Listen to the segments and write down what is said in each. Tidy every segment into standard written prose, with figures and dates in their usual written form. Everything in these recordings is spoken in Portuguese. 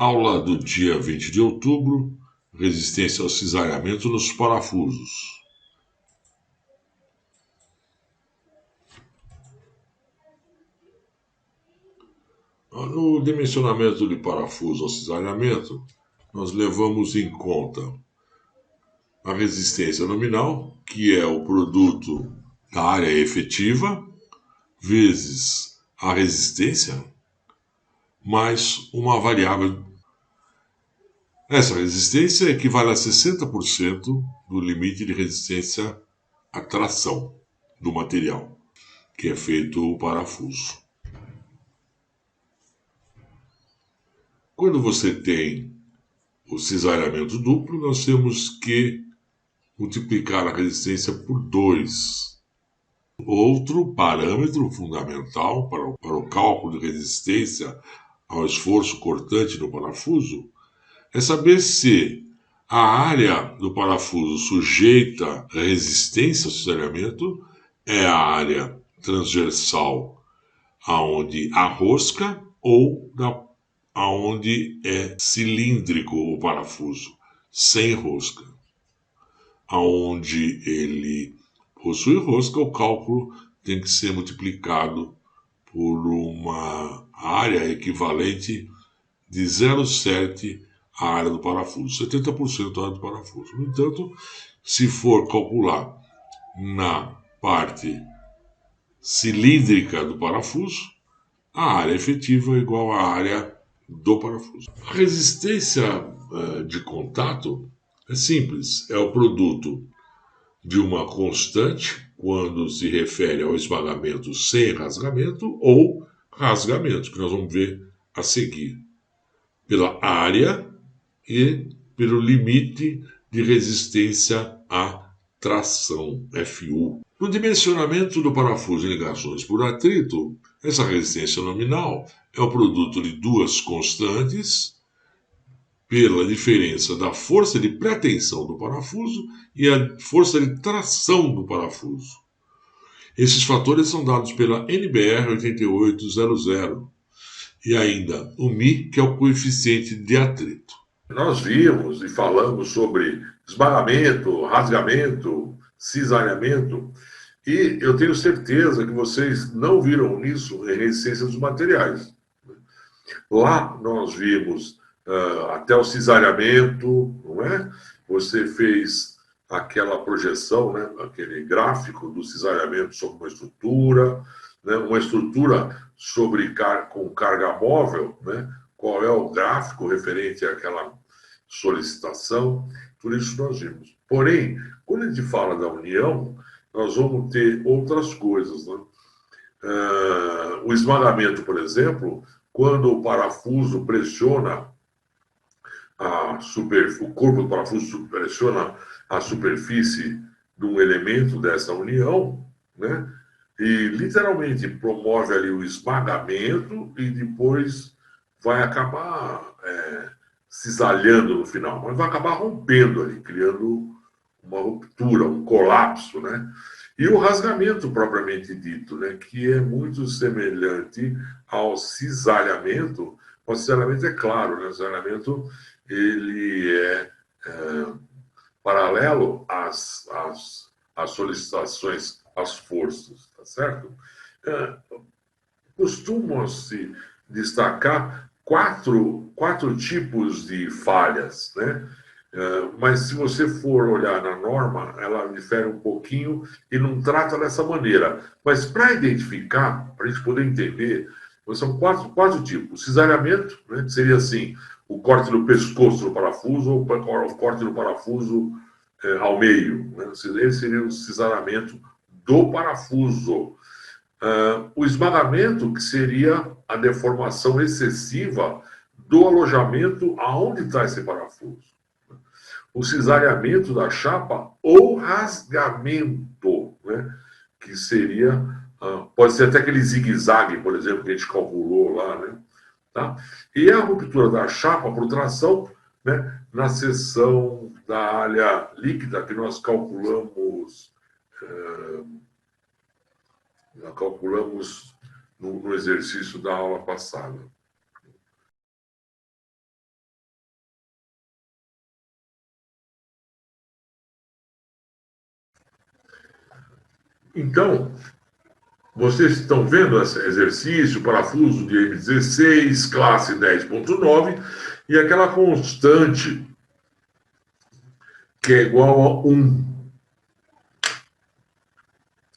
Aula do dia 20 de outubro, resistência ao cizalhamento nos parafusos. No dimensionamento de parafuso ao cizalhamento, nós levamos em conta a resistência nominal, que é o produto da área efetiva, vezes a resistência, mais uma variável. Essa resistência equivale a 60% do limite de resistência à tração do material, que é feito o parafuso. Quando você tem o cizalhamento duplo, nós temos que multiplicar a resistência por 2. Outro parâmetro fundamental para o cálculo de resistência ao esforço cortante do parafuso é saber se a área do parafuso sujeita à resistência ao cizalhamento é a área transversal aonde há rosca ou aonde é cilíndrico o parafuso, sem rosca. Aonde ele possui rosca, o cálculo tem que ser multiplicado por uma área equivalente de 0,7 a área do parafuso, 70% da área do parafuso. No entanto, se for calcular na parte cilíndrica do parafuso, a área efetiva é igual à área do parafuso. A resistência de contato é simples, é o produto de uma constante quando se refere ao esmagamento sem rasgamento ou rasgamento, que nós vamos ver a seguir, pela área e pelo limite de resistência à tração, FU. No dimensionamento do parafuso em ligações por atrito, essa resistência nominal é o produto de duas constantes pela diferença da força de pretensão do parafuso e a força de tração do parafuso. Esses fatores são dados pela NBR 8800 e ainda o μ, que é o coeficiente de atrito. Nós vimos e falamos sobre esmagamento, rasgamento, cizalhamento, e eu tenho certeza que vocês não viram isso em resistência dos materiais. Lá nós vimos até o cizalhamento, não é? Você fez aquela projeção, né? Aquele gráfico do cizalhamento sobre né? Uma estrutura com carga móvel, né? Qual é o gráfico referente àquela solicitação, tudo isso nós vimos. Porém, quando a gente fala da união, nós vamos ter outras coisas, né? O esmagamento, por exemplo, quando o parafuso pressiona o corpo do parafuso pressiona a superfície de um elemento dessa união, né? E literalmente promove ali o esmagamento e depois vai acabar cisalhando no final, mas vai acabar rompendo ali, criando uma ruptura, um colapso, né? E o rasgamento propriamente dito, né, que é muito semelhante ao cisalhamento. O cisalhamento é claro, né? O cisalhamento ele é paralelo às solicitações às forças, tá certo? Costumam-se destacar quatro tipos de falhas, né? Mas se você for olhar na norma, ela difere um pouquinho e não trata dessa maneira. Mas para identificar, para a gente poder entender, são quatro tipos. O cizalhamento, né, que seria assim, o corte do pescoço do parafuso ou o corte do parafuso ao meio. Né? Esse seria o cizalhamento do parafuso. O esmagamento, que seria a deformação excessiva do alojamento aonde está esse parafuso. O cizalhamento da chapa ou rasgamento, né? Que seria, pode ser até aquele zigue-zague, por exemplo, que a gente calculou lá, né? Tá? E a ruptura da chapa por tração, né? Na seção da área líquida que nós calculamos no exercício da aula passada. Então, vocês estão vendo esse exercício, parafuso de M16, classe 10.9, e aquela constante que é igual a 1,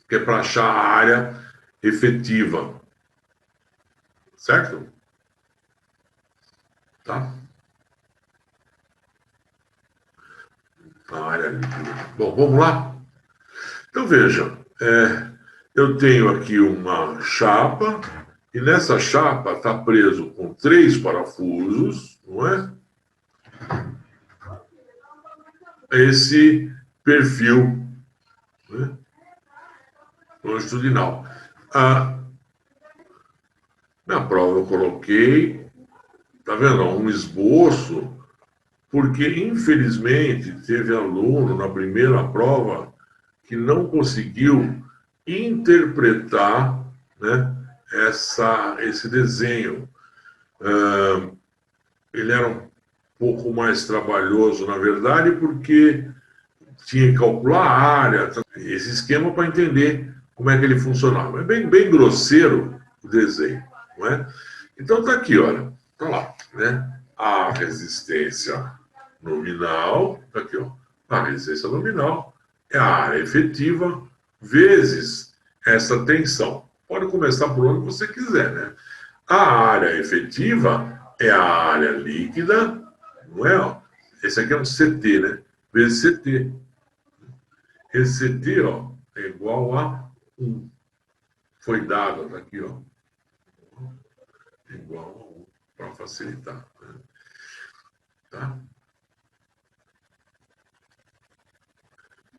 que é para achar a área efetiva. Certo? Tá? A área líquida. Bom, vamos lá? Então, veja, eu tenho aqui uma chapa, e nessa chapa está preso com 3 parafusos, não é? Esse perfil, né, longitudinal. Na prova eu coloquei, tá vendo? Um esboço, porque infelizmente teve aluno na primeira prova que não conseguiu interpretar, né, esse desenho. Ele era um pouco mais trabalhoso, na verdade, porque tinha que calcular a área, esse esquema para entender como é que ele funcionava. É bem grosseiro o desenho, não é? Então está aqui, olha, está lá, né? A resistência nominal, está aqui, ó. A resistência nominal é a área efetiva vezes essa tensão. Pode começar por onde você quiser, né? A área efetiva é a área líquida, não é? Ó? Esse aqui é um CT, né? Vezes CT. Esse CT, ó, é igual a 1. Foi dado, tá aqui, ó. É igual a 1, para facilitar. Né? Tá?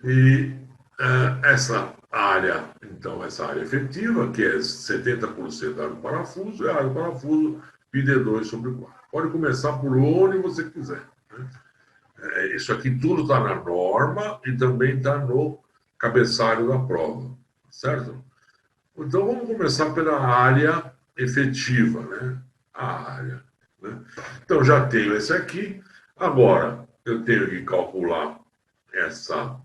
E essa área, então, essa área efetiva, que é 70% da área do parafuso, é a área do parafuso pi d2 sobre 4. Pode começar por onde você quiser. Né? Isso aqui tudo está na norma e também está no cabeçalho da prova, certo? Então, vamos começar pela área efetiva, né? A área. Né? Então, já tenho esse aqui. Agora, eu tenho que calcular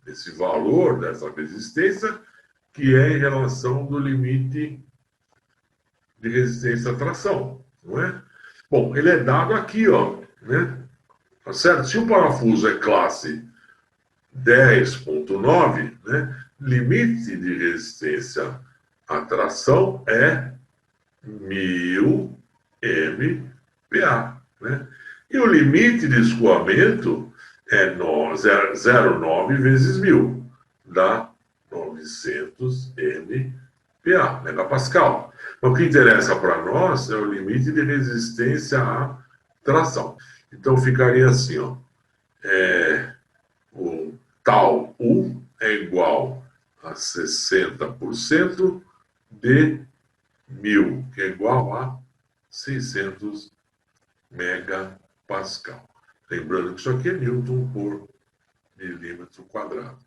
esse valor dessa resistência, que é em relação do limite de resistência à tração, não é? Bom, ele é dado aqui, ó, né? Tá certo? Se o parafuso é classe 10.9, né? Limite de resistência à tração é 1000 MPa, né? E o limite de escoamento é 0,9 vezes 1000, dá 900 MPa, megapascal. Então, o que interessa para nós é o limite de resistência à tração. Então, ficaria assim, ó, o tal U é igual a 60% de 1000, que é igual a 600 megapascal. Lembrando que isso aqui é Newton por milímetro quadrado.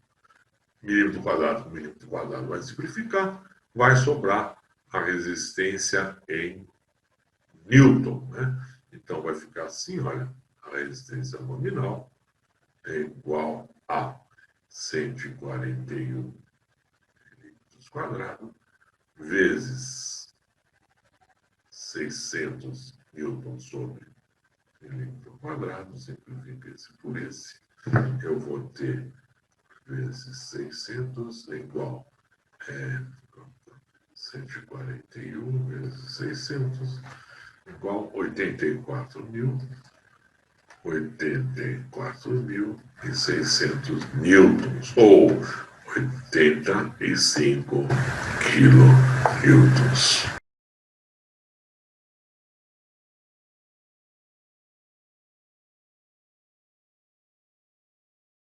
Milímetro quadrado por milímetro quadrado vai simplificar, vai sobrar a resistência em Newton, né? Então vai ficar assim, olha, a resistência nominal é igual a 141 milímetros quadrados vezes 600 newton sobre milímetro quadrado, simplifica esse por esse. Eu vou ter vezes 600 é igual a 141 vezes 600 igual 84.600 newtons, ou 85 quilonewtons.